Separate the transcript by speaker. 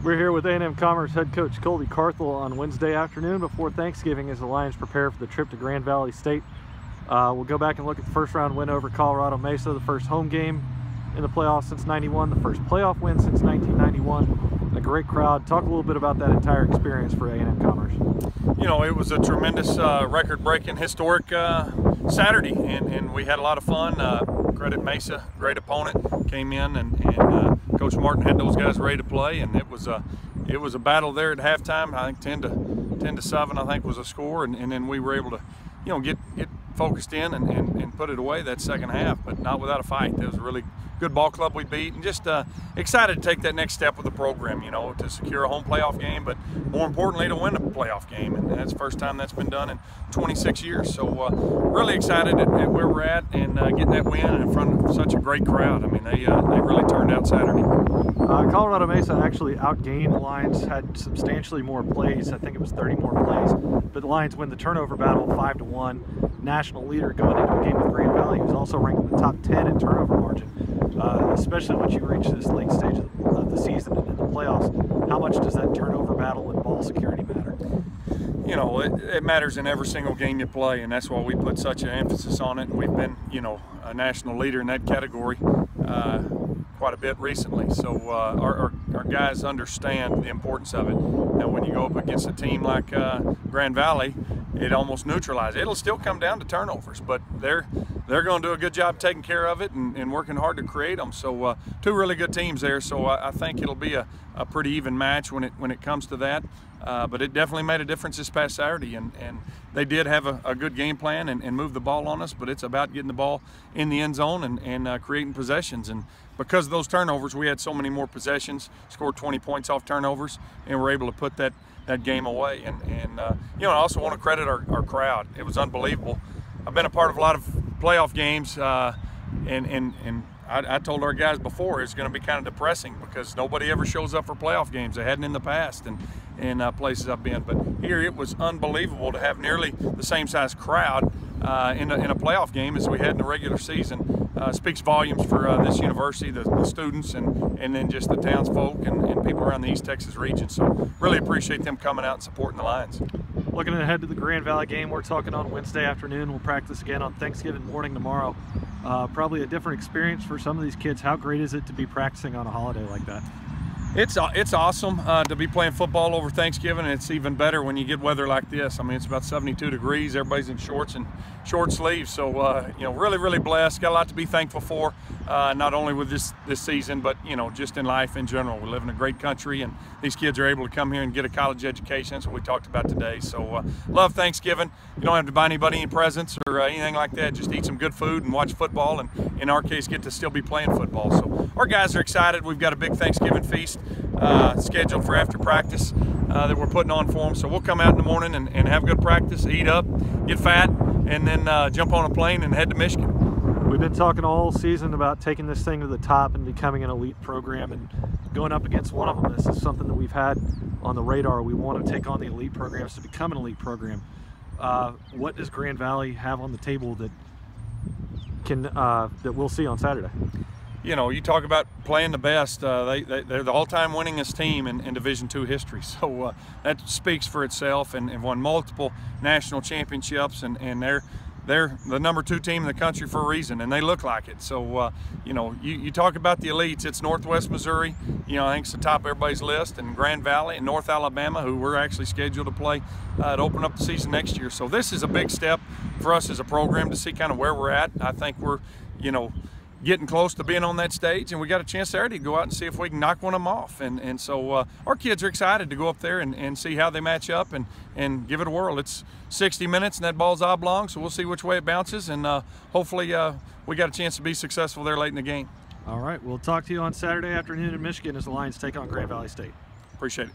Speaker 1: We're here with A&M-Commerce head coach Colby Carthel on Wednesday afternoon before Thanksgiving as the Lions prepare for the trip to Grand Valley State. We'll go back and look at the first round win over Colorado Mesa, the first home game in the playoffs since '91, the first playoff win since 1991. A great crowd. Talk a little bit about that entire experience for A&M-Commerce.
Speaker 2: You know, it was a tremendous record-breaking, historic Saturday, and we had a lot of fun. Credit Mesa, great opponent, came in and Coach Martin had those guys ready to play, and it was a battle there at halftime. I think 10 to 7, I think, was a score, and then we were able to, you know, get focused in and put it away that second half, but not without a fight. It was a really good ball club we beat, and just excited to take that next step with the program, you know, to secure a home playoff game, but more importantly to win a playoff game, and that's the first time that's been done in 26 years. So really excited at where we're at and getting that win in front of such a great crowd. I mean, they really turned out Saturday.
Speaker 1: Colorado Mesa actually outgained the Lions, had substantially more plays. I think it was 30 more plays, but the Lions win the turnover battle 5-1. National leader going into a game with Grand Valley, who's also ranked in the top 10 in turnover margin. Especially once you reach this late stage of the season and in the playoffs, how much does that turnover battle and ball security matter?
Speaker 2: You know, it matters in every single game you play, and that's why we put such an emphasis on it. And we've been, you know, a national leader in that category quite a bit recently. So our guys understand the importance of it. Now, when you go up against a team like Grand Valley, it almost neutralizes. It'll still come down to turnovers, but they're going to do a good job taking care of it and working hard to create them. So two really good teams there. So I think it'll be a pretty even match when it comes to that. But it definitely made a difference this past Saturday, and they did have a good game plan and move the ball on us. But it's about getting the ball in the end zone and creating possessions. And because of those turnovers, we had so many more possessions, scored 20 points off turnovers, and we're able to put that game away. And you know, I also want to credit our crowd. It was unbelievable. I've been a part of a lot of playoff games, and I told our guys before it's going to be kind of depressing because nobody ever shows up for playoff games. They hadn't in the past, and places I've been. But here it was unbelievable to have nearly the same size crowd in a playoff game as we had in the regular season. Speaks volumes for this university, the students, and then just the townsfolk and people around the East Texas region. So really appreciate them coming out and supporting the Lions.
Speaker 1: Looking ahead to the Grand Valley game, we're talking on Wednesday afternoon. We'll practice again on Thanksgiving morning tomorrow. Probably a different experience for some of these kids. How great is it to be practicing on a holiday like that?
Speaker 2: It's awesome to be playing football over Thanksgiving, and it's even better when you get weather like this. I mean, it's about 72 degrees. Everybody's in shorts and short sleeves. So, you know, really blessed. Got a lot to be thankful for, not only with this season, but, you know, just in life in general. We live in a great country, and these kids are able to come here and get a college education. That's what we talked about today. So, love Thanksgiving. You don't have to buy anybody any presents or anything like that. Just eat some good food and watch football, and in our case, get to still be playing football. So, our guys are excited. We've got a big Thanksgiving feast scheduled for after practice that we're putting on for them. So we'll come out in the morning and have good practice, eat up, get fat, and then jump on a plane and head to Michigan.
Speaker 1: We've been talking all season about taking this thing to the top and becoming an elite program, and going up against one of them. This is something that we've had on the radar. We want to take on the elite programs to become an elite program. What does Grand Valley have on the table that we'll see on Saturday?
Speaker 2: You know, you talk about playing the best. They're the all-time winningest team in Division II history. So that speaks for itself, and won multiple national championships, and they're the #2 team in the country for a reason, and they look like it. So, you know, you talk about the elites. It's Northwest Missouri, you know, I think it's the top of everybody's list, and Grand Valley and North Alabama, who we're actually scheduled to play to open up the season next year. So this is a big step for us as a program to see kind of where we're at. I think we're, you know, getting close to being on that stage, and we got a chance Saturday to go out and see if we can knock one of them off. And so our kids are excited to go up there and see how they match up and give it a whirl. It's 60 minutes, and that ball's oblong, so we'll see which way it bounces, and hopefully we got a chance to be successful there late in the game.
Speaker 1: All right, we'll talk to you on Saturday afternoon in Michigan as the Lions take on Grand Valley State.
Speaker 2: Appreciate it.